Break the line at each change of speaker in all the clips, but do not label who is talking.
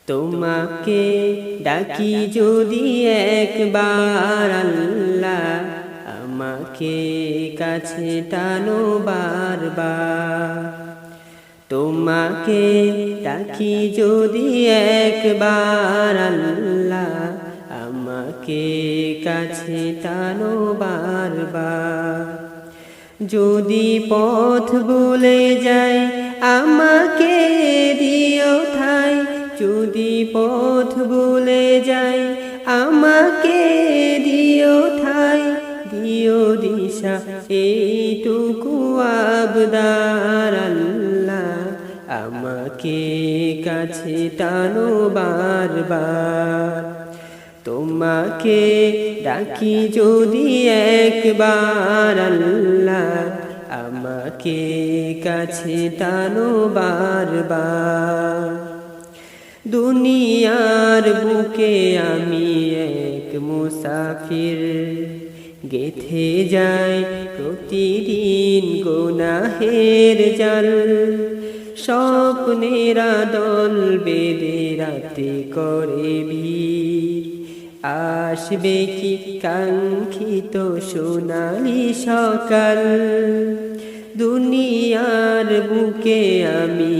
তোমাকে ডাকি যদি একবার আল্লাহ, আমাকে কাছে টানো বারবার। তোমাকে ডাকি যদি একবার আল্লাহ, আমাকে কাছে টানো বারবার। যদি পথ ভুলে যাই আমাকে দিও ঠাই, যদি পথ ভুলে যাই আমাকে দিও ঠাই, দিও দিশা এইটুকু আবদার আল্লাহ, আমাকে কাছে টানো বারবার। তোমাকে ডাকি যদি একবার আল্লাহ, আমাকে কাছে টানো বারবার। দুনিয়ার বুকে আমি এক মুসাফির, গেথে যাই প্রতিদিন গুনাহের জাল। স্বপ্নেরা দল বেঁধে রাতে করে ভিড়, আসবে কি কাঙ্ক্ষিত সোনালি সকাল। দুনিয়ার বুকে আমি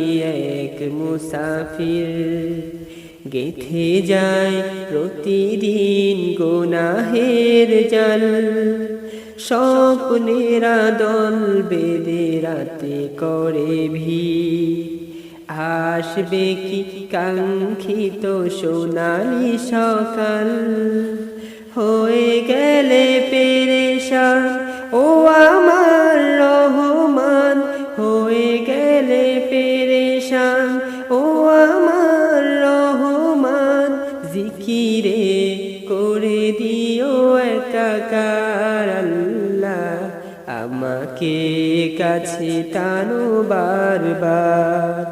এক মুসাফির, গেথে যাই প্রতিদিন গুনাহের জাল। স্বপ্নেরা দল বেঁধে রাতে করে ভিড়, আসবে কি কাঙ্ক্ষিত সোনালি সকাল। হয়ে গেলে পেরেশান ও আমার রহমান, হয়ে গেলে পেরেশান ও আমার রহমান। জিকিরে করে দিও একাকার আল্লাহ, আমাকে কাছে টানো বারবার।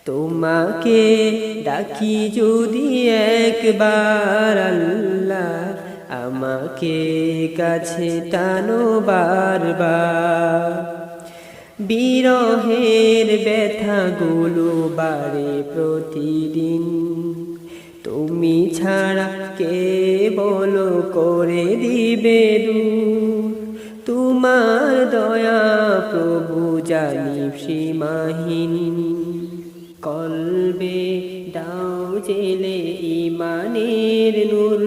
তোমাকে ডাকি যদি একবার আল্লাহ, আমাকে কাছে টানো বারবার। বিরহের ব্যথাগুলো বাড়ে প্রতিদিন, তুমি ছাড়া কে বলো করে দিবে দূর। তোমার দয়া প্রভু জানি সীমাহীন, কলবে দাও জেলে ইমানের নূর।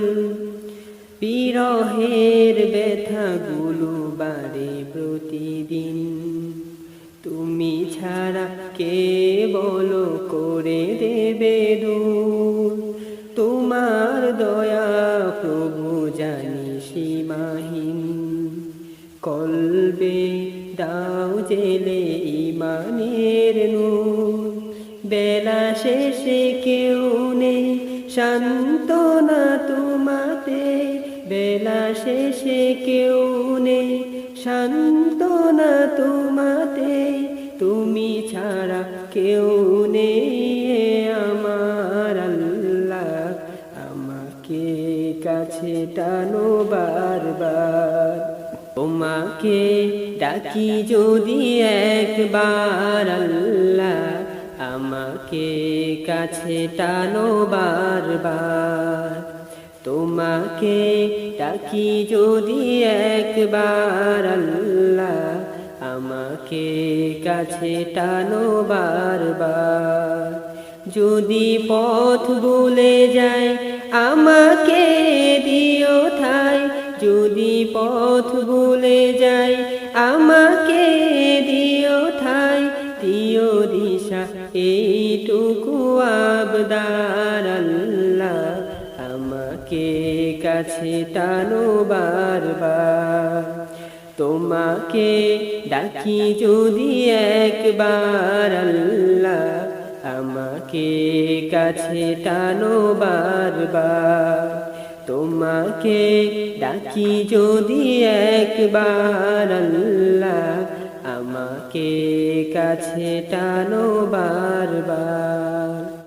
বিরহের ব্যথাগুলো বাড়ে প্রতিদিন, তুমি ছাড়া কে বলো করে দেবে দূর। তোমার দয়া প্রভু জানি সীমাহীন, কলবে দাও জেলে ইমানের নূর। বেলা শেষে কেউ নেই সান্ত্বনা তোমাতে, বেলা শেষে কেউ নেই সান্ত্বনা তোমাতে। তুমি ছাড়া কেউ নেই আমার আল্লাহ, আমাকে কাছে টানো বারবার। তোমাকে ডাকি যদি একবার আল্লাহ, আমাকে কাছে টানো বারবার। তোমাকে ডাকি যদি একবার আল্লাহ, আমাকে কাছে টানো বারবার। যদি পথ ভুলে যাই আমাকে দিও ঠাই, যদি পথ ভুলে যাই আমাকে দিও ঠাই, দিও দিশা এইটুকু আবদার আল্লাহ, আমাকে কাছে টানো বারবার। তোমাকে ডাকি যদি একবার আল্লাহ, আমাকে কাছে টানো বারবার। তোমাকে ডাকি যদি একবার আল্লাহ, আমাকে কাছে টানো বারবার।